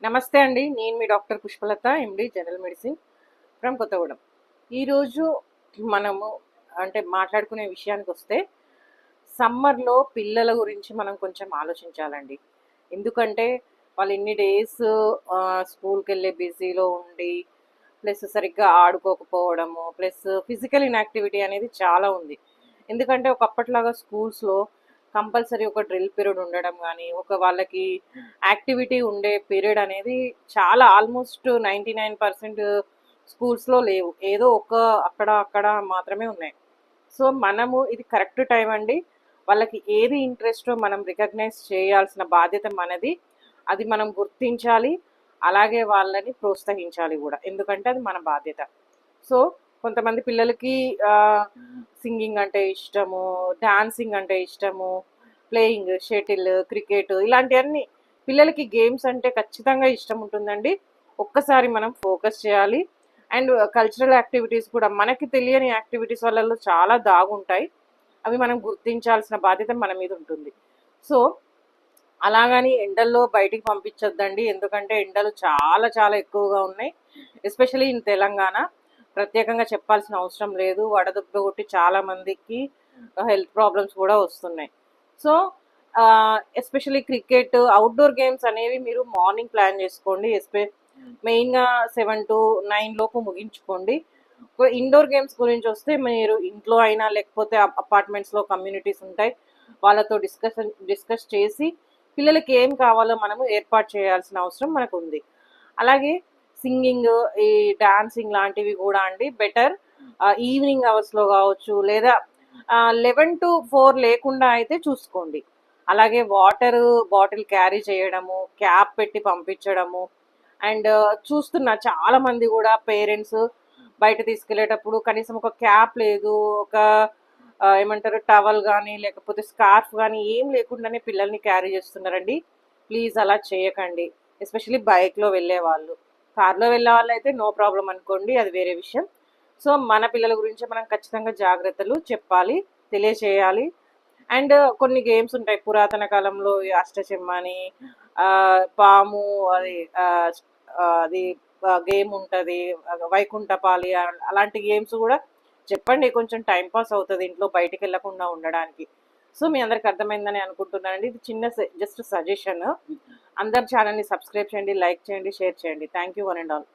నమస్తే అండి. నేను మీ doctor Pushpalatha, MD general medicine from Kothagudem. ఈరోజు మనము మాట్లాడుకునే విషయానికొస్తే, సమ్మర్‌లో పిల్లల గురించి మనం కొంచెం ఆలోచించాలండి. ఎందుకంటే, వాళ్ళు ఇన్ని డేస్ స్కూల్‌కెళ్ళే బిజీలో ఉండి, ప్లస్ సరిగ్గా ఆడుకోకపోవడము, ప్లస్ ఫిజికల్ ఇన్‌యాక్టివిటీ అనేది చాలా ఉంది. ఎందుకంటే, ఒకప్పటిలాగా స్కూల్స్‌లో కంపల్సరీ ఒక డ్రిల్ పీరియడ్ ఉండడం గానీ, ఒక వాళ్ళకి యాక్టివిటీ ఉండే పీరియడ్ అనేది చాలా ఆల్మోస్ట్ 99% స్కూల్స్‌లో లేవు. ఏదో ఒక అక్కడ, అక్కడ మాత్రమే ఉన్నాయి. సో, మనము ఇది కరెక్ట్ టైం అండి. వాళ్ళకి ఏది ఇంట్రెస్టో మనం రికగ్నైజ్ చేయాల్సిన బాధ్యత మనది. అది మనం గుర్తించాలి. అలాగే వాళ్ళని ప్రోత్సహించాలి గూడా. ఎందుకంటే అది మన బాధ్యత. సో, కొంతమంది పిల్లలకి సింగింగ్ అంటే ఇష్టము, డాన్సింగ్ అంటే ఇష్టము, ప్లేయింగ్, షటిల్, క్రికెట్ ఇలాంటివన్నీ పిల్లలకి గేమ్స్ అంటే ఖచ్చితంగా ఇష్టం ఉంటుందండి. ఒక్కసారి మనం ఫోకస్ చేయాలి. అండ్ కల్చరల్ యాక్టివిటీస్ కూడా మనకి తెలియని యాక్టివిటీస్ వాళ్ళలో చాలా దాగుంటాయి. అవి మనం గుర్తించాల్సిన బాధ్యత మన మీద ఉంటుంది. సో, అలాగని ఎండల్లో బయటికి పంపించొద్దండి. ఎందుకంటే ఎండలు చాలా చాలా ఎక్కువగా ఉన్నాయి. Especially in Telangana. ప్రత్యేకంగా చెప్పాల్సిన అవసరం లేదు. వడదెబ్బ కొట్టి చాలా మందికి హెల్త్ ప్రాబ్లమ్స్ కూడా వస్తున్నాయి. So, especially cricket, outdoor games అనేవి మీరు మార్నింగ్ ప్లాన్ చేసుకోండి. మెయిన్‌గా 7-9 లోపు ముగించుకోండి. ఇండోర్ గేమ్స్ గురించి వస్తే మీరు ఇంట్లో అయినా లేకపోతే అపార్ట్మెంట్స్‌లో కమ్యూనిటీస్ ఉంటాయి. వాళ్ళతో డిస్కస్ చేసి పిల్లలకి ఏం కావాలో మనము ఏర్పాటు చేయాల్సిన అవసరం మనకుంది. అలాగే సింగింగ్, ఈ డాన్సింగ్ లాంటివి కూడా అండి బెటర్ ఈవినింగ్ అవర్స్‌లో కావచ్చు, లేదా 11-4 లేకుండా అయితే చూసుకోండి. అలాగే వాటర్ బాటిల్ క్యారీ చేయడము, క్యాప్ పెట్టి పంపించడము. అండ్ చూస్తున్నా చాలా మంది కూడా పేరెంట్స్ బయట తీసుకెళ్ళేటప్పుడు కనీసం ఒక క్యాప్ లేదు, ఒక ఏమంటారు టవల్ కానీ లేకపోతే స్కార్ఫ్ కానీ ఏం లేకుండానే పిల్లల్ని క్యారీ చేస్తున్నారండి. ప్లీజ్ అలా చేయకండి. ఎస్పెషల్లీ బైక్లో వెళ్ళే వాళ్ళు. కార్లో వెళ్ళే వాళ్ళు అయితే నో ప్రాబ్లం అనుకోండి, అది వేరే విషయం. సో, మన పిల్లల గురించి మనం ఖచ్చితంగా జాగ్రత్తలు చెప్పాలి, తెలియచేయాలి. అండ్ కొన్ని గేమ్స్ ఉంటాయి పురాతన కాలంలో, ఈ అష్టచెమ్మ అని, పాము, అది అది గేమ్ ఉంటుంది, వైకుంఠపాలి, అలాంటి గేమ్స్ కూడా చెప్పండి. కొంచెం టైం పాస్ అవుతుంది ఇంట్లో బయటికి వెళ్ళకుండా ఉండడానికి. సో, మీ అందరికి అర్థమైందని అనుకుంటున్నానండి. ఇది చిన్న జస్ట్ సజెషన్. అందరు ఛానల్ని సబ్స్క్రైబ్ చేయండి, లైక్ చేయండి, షేర్ చేయండి. Thank you one and all.